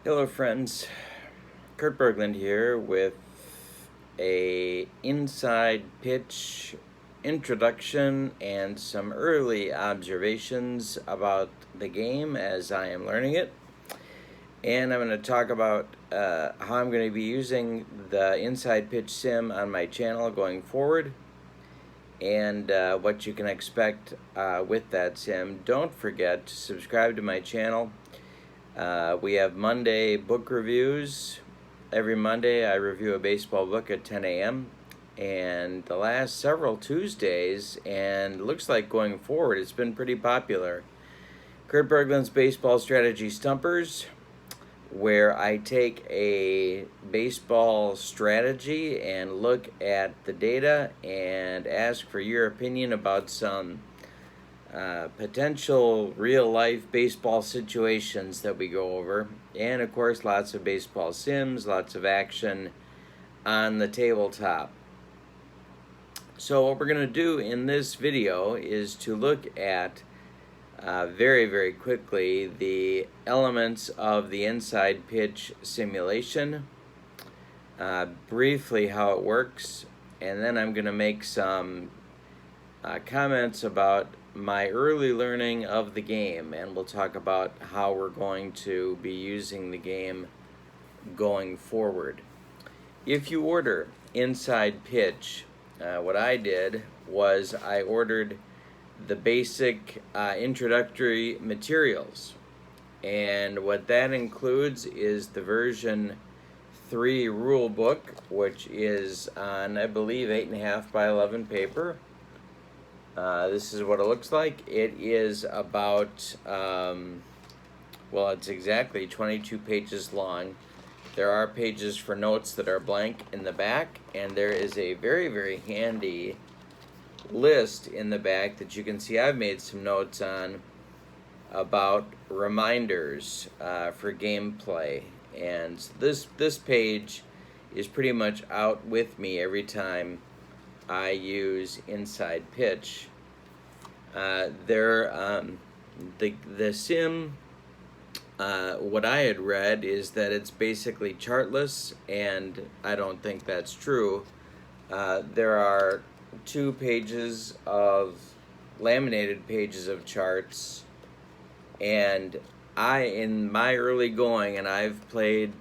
Hello friends, Kurt Berglund here with a inside pitch introduction and some early observations about the game as I am learning it. And I'm going to talk about how I'm going to be using the inside pitch sim on my channel going forward and what you can expect with that sim. Don't forget to subscribe to my channel. We have Monday book reviews. Every Monday I review a baseball book at 10 a.m. And the last several Tuesdays, and looks like going forward, it's been pretty popular. Kurt Berglund's Baseball Strategy Stumpers, where I take a baseball strategy and look at the data and ask for your opinion about some potential real-life baseball situations that we go over, and of course lots of baseball sims, lots of action on the tabletop. So what we're going to do in this video is to look at very quickly the elements of the inside pitch simulation, briefly how it works, and then I'm going to make some comments about my early learning of the game, and we'll talk about how we're going to be using the game going forward. If you order Inside Pitch, what I did was I ordered the basic introductory materials, and what that includes is the version 3 rule book, which is on, I believe, 8.5 by 11 paper. This is what it looks like. It is about, well, it's exactly 22 pages long. There are pages for notes that are blank in the back, and there is a very handy list in the back that you can see I've made some notes on about reminders for gameplay. And this page is pretty much out with me every time I use Inside Pitch. The sim, what I had read is that it's basically chartless, and I don't think that's true. There are 2 pages of laminated pages of charts, and in my early going, and I've played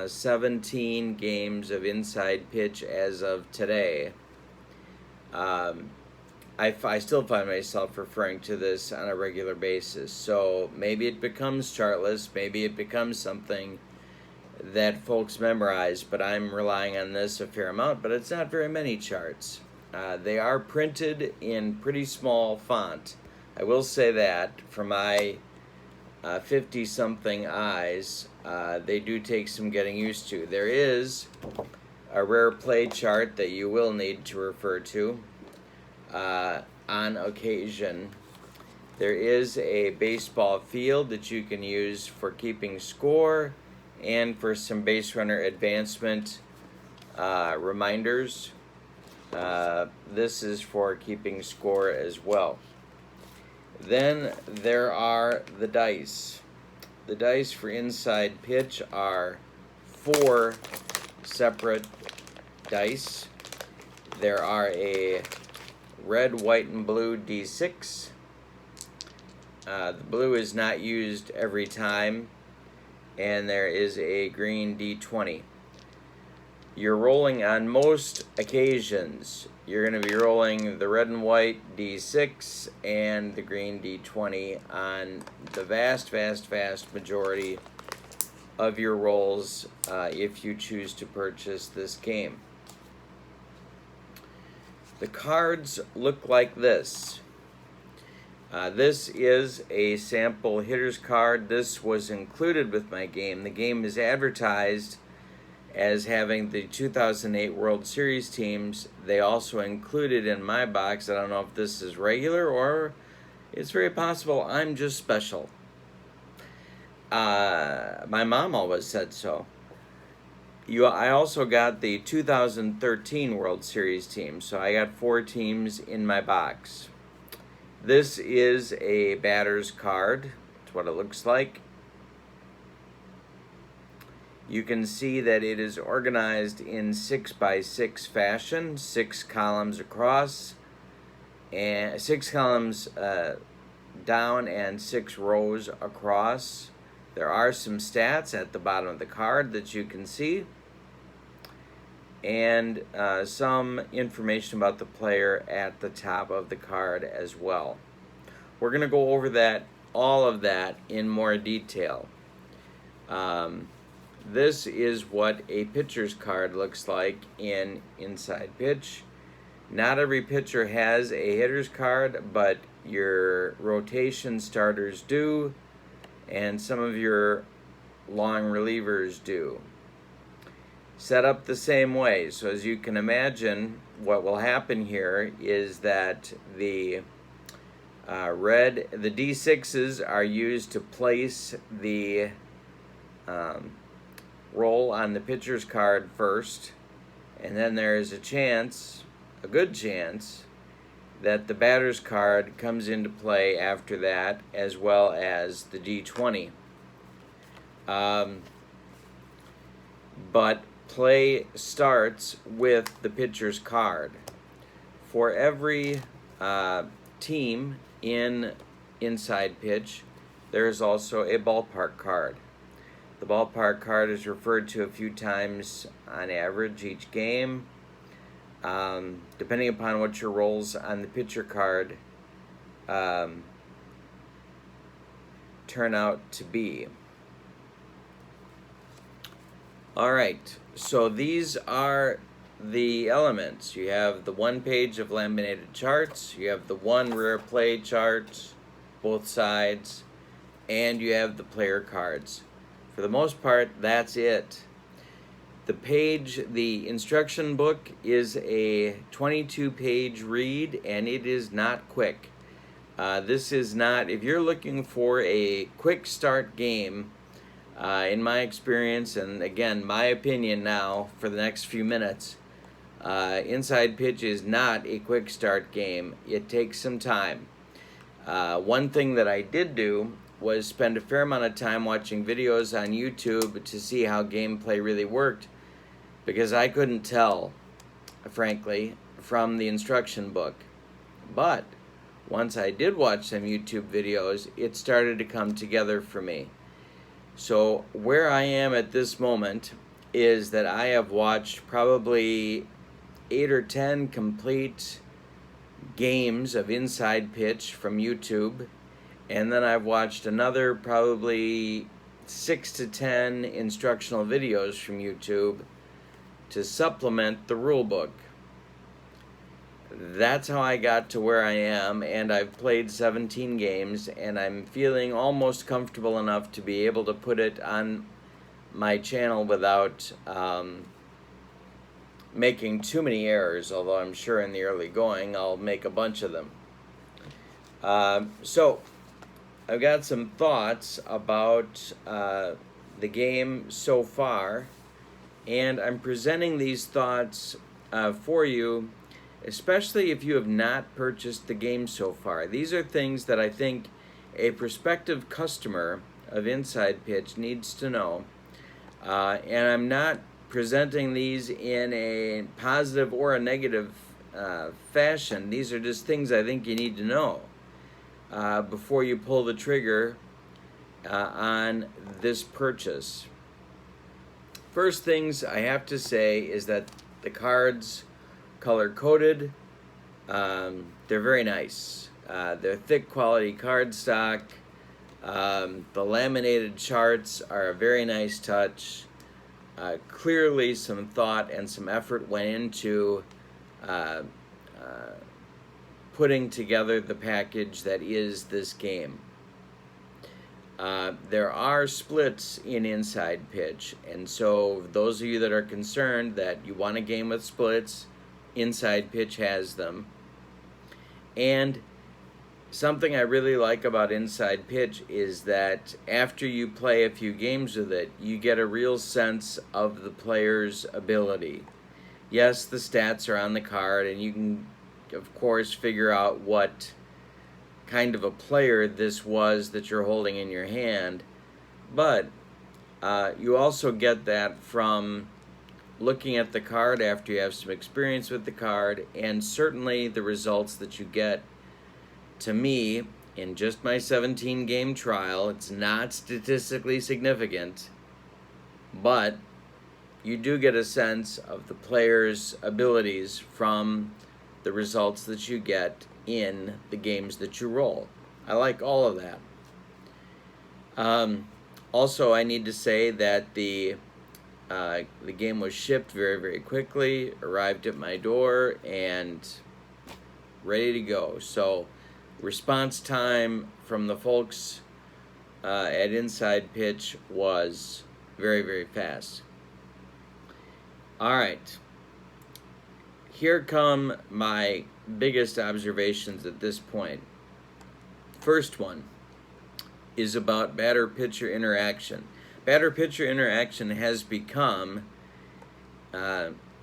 17 games of Inside Pitch as of today, I still find myself referring to this on a regular basis. So maybe it becomes chartless, maybe it becomes something that folks memorize, but I'm relying on this a fair amount, but it's not very many charts. They are printed in pretty small font. I will say that for my 50-something eyes, they do take some getting used to. There is a rare play chart that you will need to refer to on occasion. There is a baseball field that you can use for keeping score and for some base runner advancement reminders. This is for keeping score as well. Then there are the dice. The dice for Inside Pitch are 4 separate dice. There are a red, white, and blue D6. The blue is not used every time, and there is a green D20. You're rolling on most occasions. You're going to be rolling the red and white D6 and the green D20 on the vast majority of your rolls if you choose to purchase this game. The cards look like this. This is a sample hitter's card. This was included with my game. The game is advertised as having the 2008 World Series teams. They also included in my box. I don't know if this is regular or it's very possible I'm just special. My mom always said so. I also got the 2013 World Series team, so I got 4 teams in my box. This is a batter's card. That's what it looks like. You can see that it is organized in 6x6 fashion, 6 columns across, and 6 columns down and 6 rows across. There are some stats at the bottom of the card that you can see, and some information about the player at the top of the card as well. We're going to go over all of that in more detail. This is what a pitcher's card looks like in Inside Pitch. Not every pitcher has a hitter's card, but your rotation starters do, and some of your long relievers do. Set up the same way. So as you can imagine, what will happen here is that the D6s are used to place the roll on the pitcher's card first, and then there is a good chance, that the batter's card comes into play after that, as well as the D20. But play starts with the pitcher's card. For every team in Inside Pitch, there is also a ballpark card. The ballpark card is referred to a few times on average each game, depending upon what your roles on the pitcher card turn out to be. All right, so these are the elements. You have the one page of laminated charts, you have the one rare play chart, both sides, and you have the player cards. For the most part, that's it. The instruction book is a 22-page read, and it is not quick. This is not, if you're looking for a quick start game, in my experience, and again, my opinion now for the next few minutes, Inside Pitch is not a quick start game. It takes some time. One thing that I did do was spend a fair amount of time watching videos on YouTube to see how gameplay really worked, because I couldn't tell, frankly, from the instruction book. But once I did watch some YouTube videos, it started to come together for me. So where I am at this moment is that I have watched probably 8 or 10 complete games of Inside Pitch from YouTube, and then I've watched another probably 6 to 10 instructional videos from YouTube to supplement the rule book. That's how I got to where I am, and I've played 17 games, and I'm feeling almost comfortable enough to be able to put it on my channel without making too many errors, although I'm sure in the early going I'll make a bunch of them. So I've got some thoughts about the game so far, and I'm presenting these thoughts for you, especially if you have not purchased the game so far. These are things that I think a prospective customer of Inside Pitch needs to know, and I'm not presenting these in a positive or a negative fashion. These are just things I think you need to know before you pull the trigger on this purchase. First things I have to say is that the cards, color-coded, they're very nice. They're thick quality cardstock. The laminated charts are a very nice touch. Clearly some thought and some effort went into putting together the package that is this game. There are splits in Inside Pitch, and so those of you that are concerned that you want a game with splits, Inside Pitch has them. And something I really like about Inside Pitch is that after you play a few games with it, you get a real sense of the player's ability. Yes, the stats are on the card, and you can, of course, figure out what kind of a player this was that you're holding in your hand, but You also get that from looking at the card after you have some experience with the card, and certainly the results that you get. To me, in just my 17 game trial, it's not statistically significant, but you do get a sense of the player's abilities from the results that you get in the games that you roll. I like all of that. Also, I need to say that the game was shipped very, very quickly, arrived at my door, and ready to go. So, response time from the folks at Inside Pitch was very, very fast. All right. Here come my biggest observations at this point. First one is about batter-pitcher interaction. Batter-pitcher interaction has become,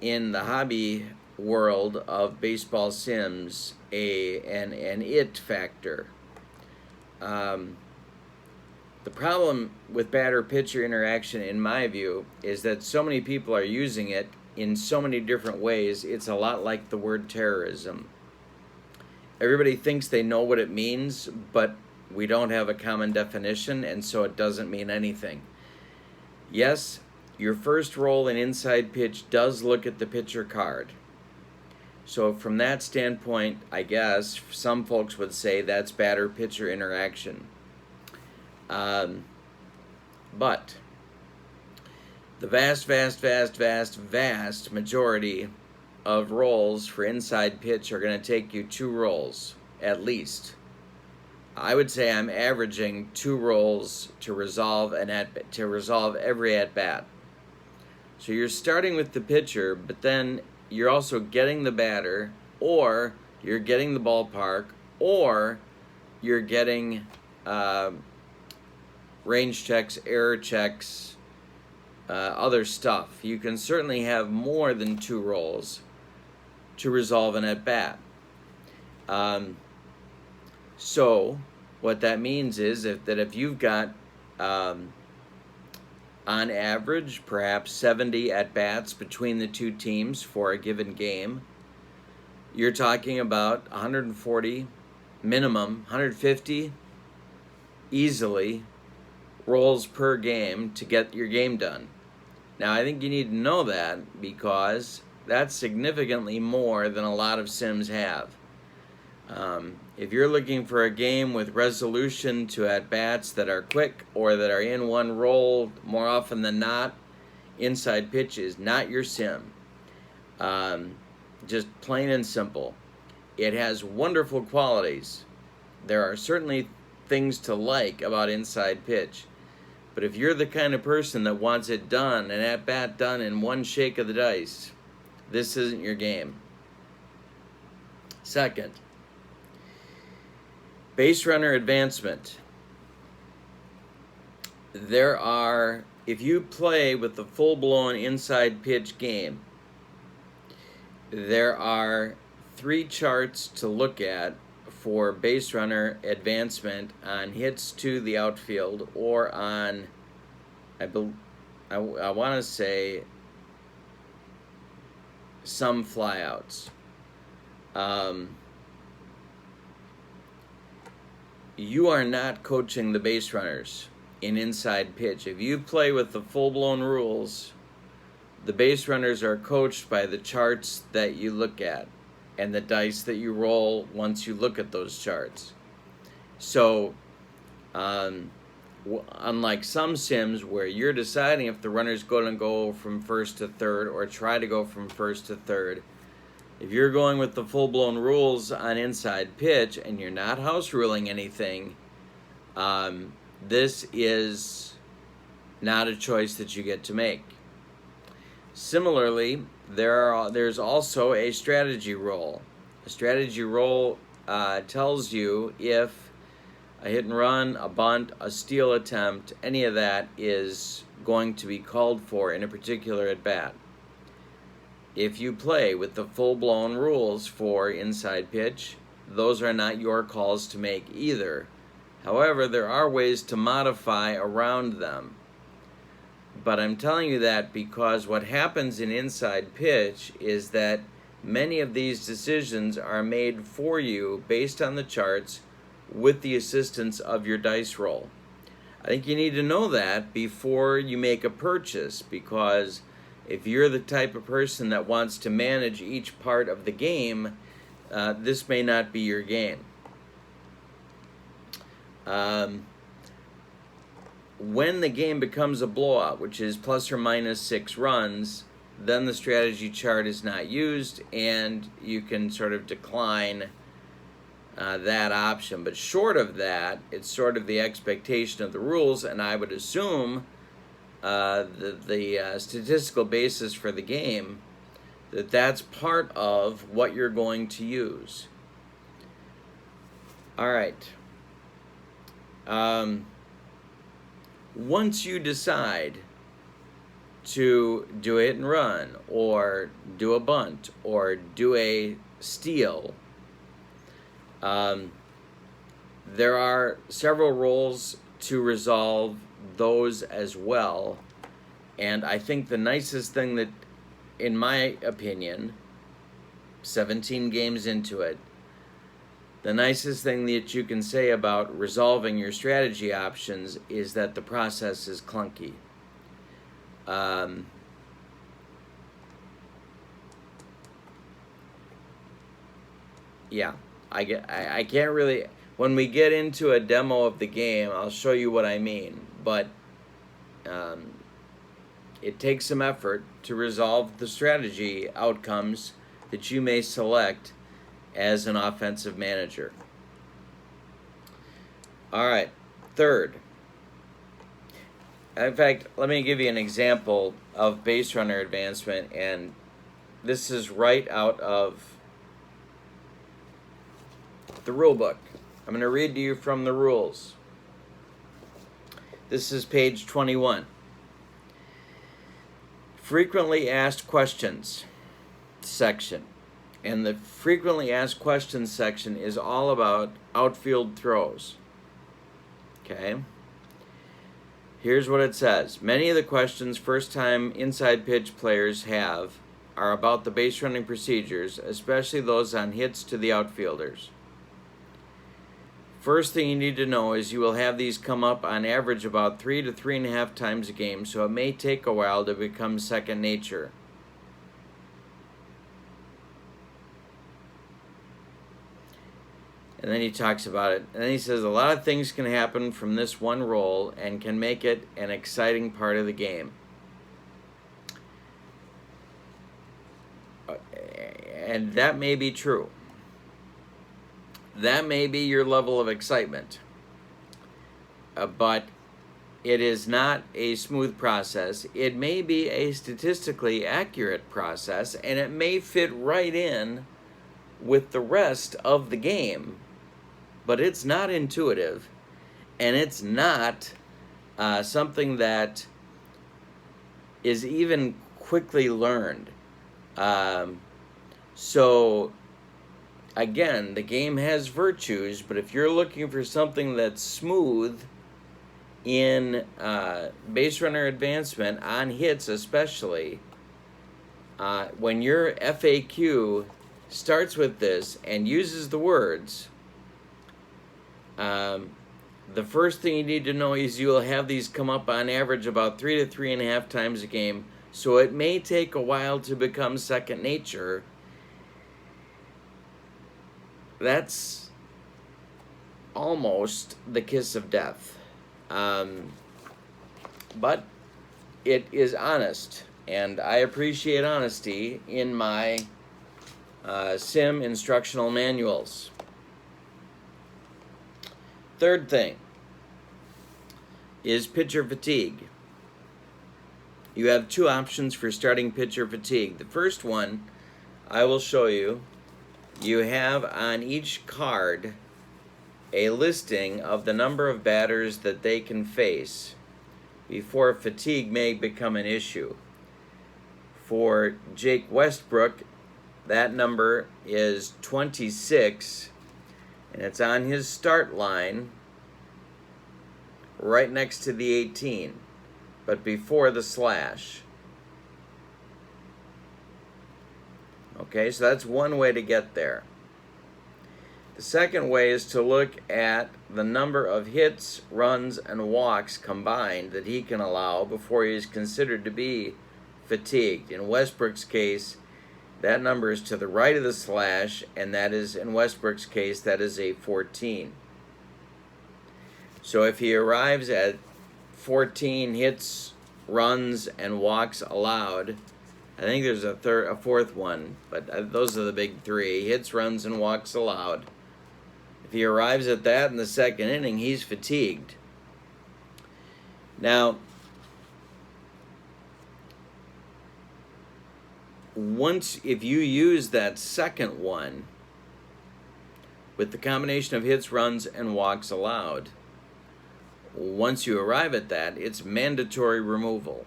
in the hobby world of baseball sims, an it factor. The problem with batter-pitcher interaction, in my view, is that so many people are using it in so many different ways. It's a lot like the word terrorism. Everybody thinks they know what it means, but we don't have a common definition, and so it doesn't mean anything. Yes, your first roll in Inside Pitch does look at the pitcher card. So from that standpoint, I guess some folks would say that's batter-pitcher interaction. But the vast majority of rolls for Inside Pitch are going to take you 2 rolls, at least. I would say I'm averaging 2 rolls to resolve every at-bat. So you're starting with the pitcher, but then you're also getting the batter, or you're getting the ballpark, or you're getting range checks, error checks, other stuff. You can certainly have more than 2 rolls to resolve an at-bat. So what that means is that if you've got, on average, perhaps 70 at-bats between the 2 teams for a given game, you're talking about 140 minimum, 150 easily rolls per game to get your game done. Now, I think you need to know that because that's significantly more than a lot of sims have. If you're looking for a game with resolution to at-bats that are quick or that are in one roll more often than not, Inside Pitch is not your sim. Just plain and simple. It has wonderful qualities. There are certainly things to like about Inside Pitch. But if you're the kind of person that wants it done, an at-bat done in one shake of the dice, this isn't your game. Second, base runner advancement. If you play with the full-blown Inside Pitch game, there are 3 charts to look at for base runner advancement on hits to the outfield or on, I want to say, some flyouts. You are not coaching the base runners in Inside Pitch. If you play with the full-blown rules, the base runners are coached by the charts that you look at and the dice that you roll once you look at those charts. So, unlike some sims where you're deciding if the runner's going to go from first to third or try to go from first to third, if you're going with the full-blown rules on Inside Pitch and you're not house ruling anything, this is not a choice that you get to make. Similarly, there's also a strategy roll. A strategy roll tells you if a hit and run, a bunt, a steal attempt, any of that is going to be called for in a particular at-bat. If you play with the full-blown rules for Inside Pitch, those are not your calls to make either. However, there are ways to modify around them. But I'm telling you that because what happens in inside pitch is that many of these decisions are made for you based on the charts with the assistance of your dice roll. I think you need to know that before you make a purchase, because if you're the type of person that wants to manage each part of the game, this may not be your game. When the game becomes a blowout, which is plus or minus 6 runs, then the strategy chart is not used, and you can sort of decline that option. But short of that, it's sort of the expectation of the rules, and I would assume the statistical basis for the game, that's part of what you're going to use. All right. Once you decide to do a hit and run, or do a bunt, or do a steal, there are several roles to resolve those as well. And I think the nicest thing that, in my opinion, 17 games into it, the nicest thing that you can say about resolving your strategy options is that the process is clunky. Yeah, I can't really. When we get into a demo of the game, I'll show you what I mean. But it takes some effort to resolve the strategy outcomes that you may select as an offensive manager. All right, third. In fact, let me give you an example of base runner advancement, and this is right out of the rule book. I'm going to read to you from the rules. This is page 21. Frequently asked questions section. And the frequently asked questions section is all about outfield throws. Okay? Here's what it says. Many of the questions first-time inside pitch players have are about the base running procedures, especially those on hits to the outfielders. First thing you need to know is you will have these come up on average about 3 to 3.5 times a game, so it may take a while to become second nature. And then he talks about it. And then he says a lot of things can happen from this one role and can make it an exciting part of the game. And that may be true. That may be your level of excitement. But it is not a smooth process. It may be a statistically accurate process, and it may fit right in with the rest of the game. But it's not intuitive, and it's not something that is even quickly learned. So, again, the game has virtues, but if you're looking for something that's smooth in base runner advancement, on hits especially, when your FAQ starts with this and uses the words, the first thing you need to know is you will have these come up on average about 3 to 3.5 times a game, so it may take a while to become second nature. That's almost the kiss of death. But it is honest, and I appreciate honesty in my sim instructional manuals. Third thing is pitcher fatigue. You have two options for starting pitcher fatigue. The first one I will show you. You have on each card a listing of the number of batters that they can face before fatigue may become an issue. For Jake Westbrook, that number is 26, and it's on his start line right next to the 18. but before the slash. Okay, so that's one way to get there. The second way is to look at the number of hits, runs, and walks combined that he can allow before he is considered to be fatigued. In Westbrook's case, that number is to the right of the slash, and that is, in Westbrook's case, that is a 14. So if he arrives at 14 hits, runs, and walks allowed, I think there's a fourth one, but those are the big three: hits, runs, and walks allowed. If he arrives at that in the second inning, he's fatigued. Now, if you use that second one with the combination of hits, runs, and walks allowed, once you arrive at that, it's mandatory removal.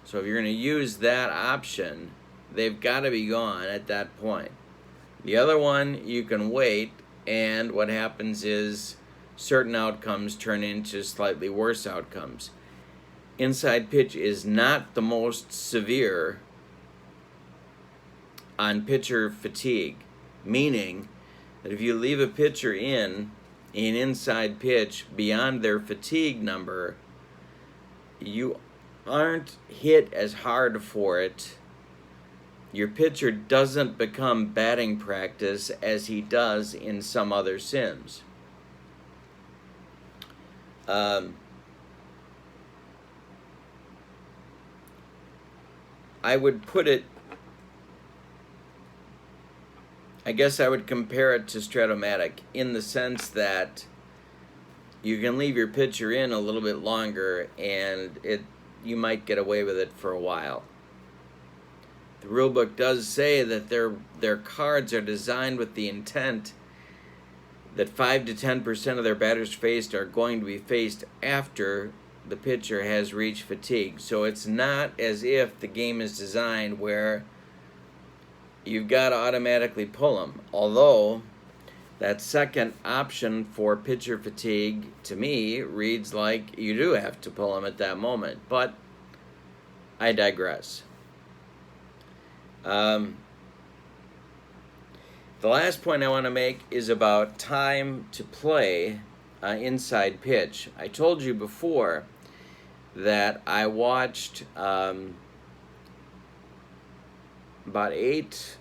So if you're going to use that option, they've got to be gone at that point. The other one, you can wait, and what happens is certain outcomes turn into slightly worse outcomes. Inside pitch is not the most severe on pitcher fatigue, meaning that if you leave a pitcher in inside pitch beyond their fatigue number, you aren't hit as hard for it. Your pitcher doesn't become batting practice as he does in some other sims. I would put it, I guess I would compare it to Stratomatic in the sense that you can leave your pitcher in a little bit longer and you might get away with it for a while. The rulebook does say that their cards are designed with the intent that 5 to 10% of their batters faced are going to be faced after the pitcher has reached fatigue. So it's not as if the game is designed where you've got to automatically pull them. Although that second option for pitcher fatigue, to me, reads like you do have to pull them at that moment. But I digress. The last point I want to make is about time to play inside pitch. I told you before that I watched about 8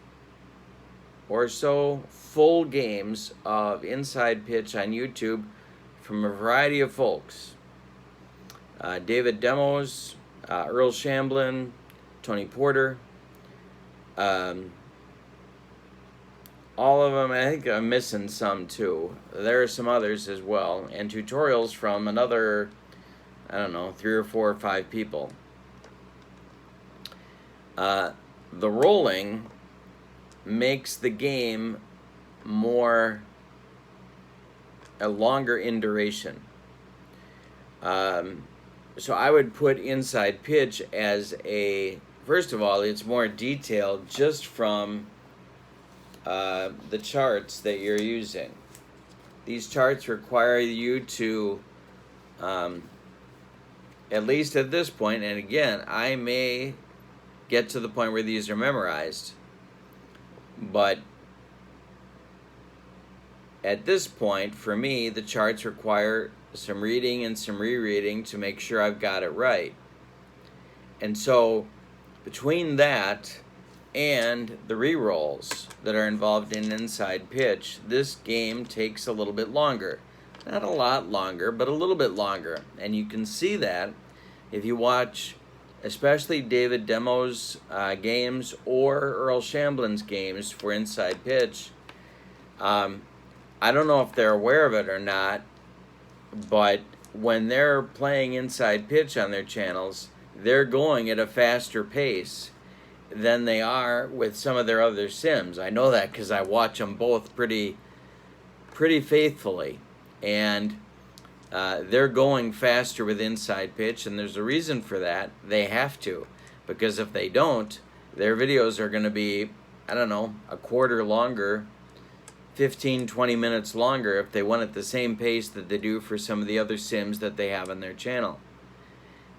or so full games of inside pitch on YouTube from a variety of folks. David Demos, Earl Shamblin, Tony Porter, all of them. I think I'm missing some too. There are some others as well, and tutorials from another, I don't know, 3 or 4 or 5 people. The rolling makes the game longer in duration. So I would put inside pitch as first of all, it's more detailed just from the charts that you're using. These charts require you to, at least at this point, and again, I may get to the point where these are memorized, but at this point, for me, the charts require some reading and some rereading to make sure I've got it right. And so between that and the re-rolls that are involved in inside pitch, this game takes a little bit longer. Not a lot longer, but a little bit longer. And you can see that if you watch especially David Demos' games or Earl Shamblin's games for inside pitch. I don't know if they're aware of it or not, but when they're playing inside pitch on their channels, they're going at a faster pace than they are with some of their other sims. I know that because I watch them both pretty faithfully, and they're going faster with inside pitch, and there's a reason for that. They have to, because if they don't, their videos are going to be, I don't know, a quarter longer, 15-20 minutes longer if they went at the same pace that they do for some of the other sims that they have on their channel.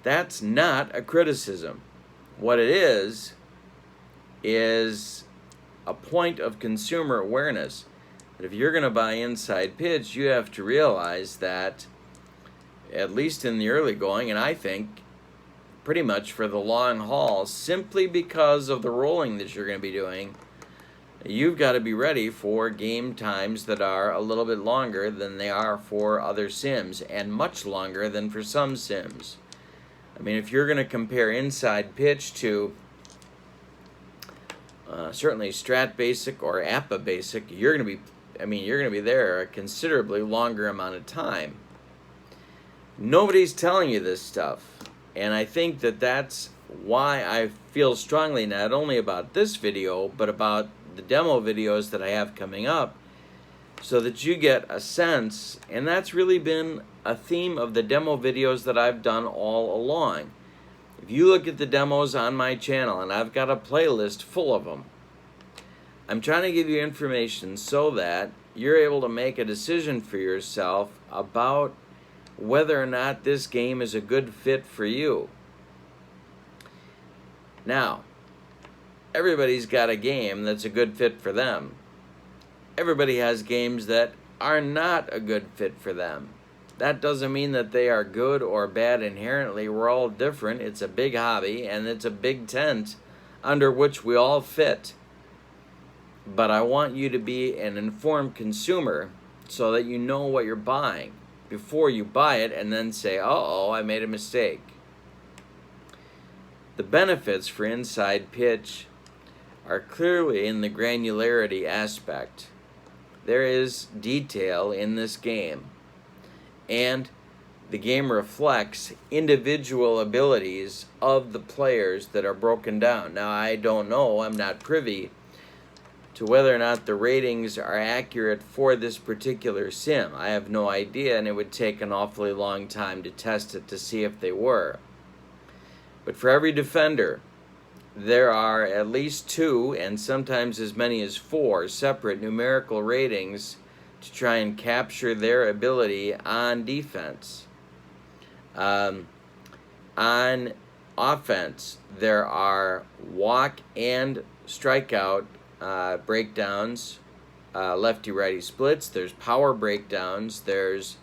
That's not a criticism. What it is a point of consumer awareness. That if you're going to buy Inside Pitch, you have to realize that, at least in the early going, and I think pretty much for the long haul, simply because of the rolling that you're going to be doing, you've got to be ready for game times that are a little bit longer than they are for other sims, and much longer than for some sims. I mean, if you're going to compare Inside Pitch to certainly Strat Basic or Appa Basic, you're going to be there a considerably longer amount of time. Nobody's telling you this stuff, and I think that that's why I feel strongly not only about this video, but about the demo videos that I have coming up, so that you get a sense. And that's really been a theme of the demo videos that I've done all along. If you look at the demos on my channel, and I've got a playlist full of them, I'm trying to give you information so that you're able to make a decision for yourself about whether or not this game is a good fit for you. Now, everybody's got a game that's a good fit for them. Everybody has games that are not a good fit for them. That doesn't mean that they are good or bad inherently. We're all different. It's a big hobby, and it's a big tent under which we all fit. But I want you to be an informed consumer so that you know what you're buying before you buy it and then say, uh-oh, I made a mistake. The benefits for Inside Pitch are clearly in the granularity aspect. There is detail in this game, and the game reflects individual abilities of the players that are broken down. Now, I don't know, I'm not privy to whether or not the ratings are accurate for this particular sim. I have no idea, and it would take an awfully long time to test it to see if they were. But for every defender, there are at least 2, and sometimes as many as 4, separate numerical ratings to try and capture their ability on defense. On offense, there are walk and strikeout breakdowns, lefty-righty splits. There's power breakdowns. There's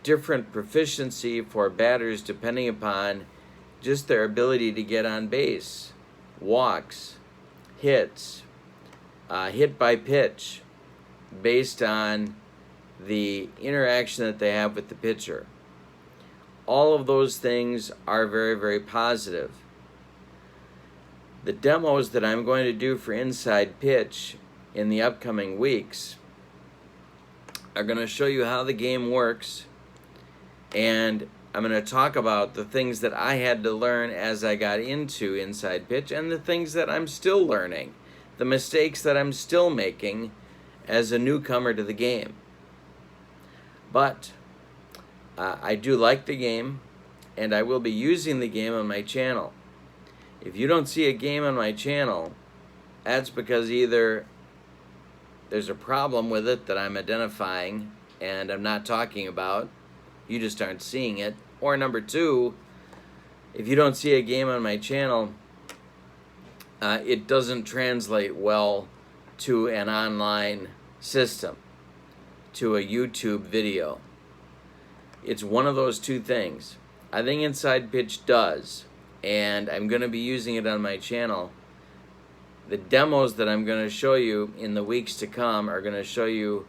different proficiency for batters depending upon just their ability to get on base, walks, hits, hit by pitch, based on the interaction that they have with the pitcher. All of those things are very, very positive. The demos that I'm going to do for Inside Pitch in the upcoming weeks are going to show you how the game works, and I'm going to talk about the things that I had to learn as I got into Inside Pitch and the things that I'm still learning, the mistakes that I'm still making as a newcomer to the game. But I do like the game, and I will be using the game on my channel. If you don't see a game on my channel, that's because either there's a problem with it that I'm identifying and I'm not talking about, you just aren't seeing it, or number 2, if you don't see a game on my channel, it doesn't translate well to an online system, to a YouTube video. It's one of those 2 things. I think Inside Pitch does, and I'm going to be using it on my channel. The demos that I'm going to show you in the weeks to come are going to show you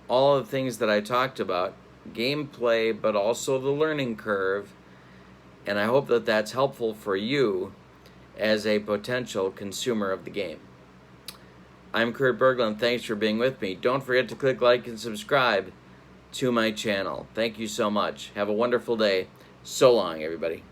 all of the things that I talked about, gameplay, but also the learning curve, and I hope that that's helpful for you as a potential consumer of the game. I'm Kurt Berglund. Thanks for being with me. Don't forget to click like and subscribe to my channel. Thank you so much. Have a wonderful day. So long, everybody.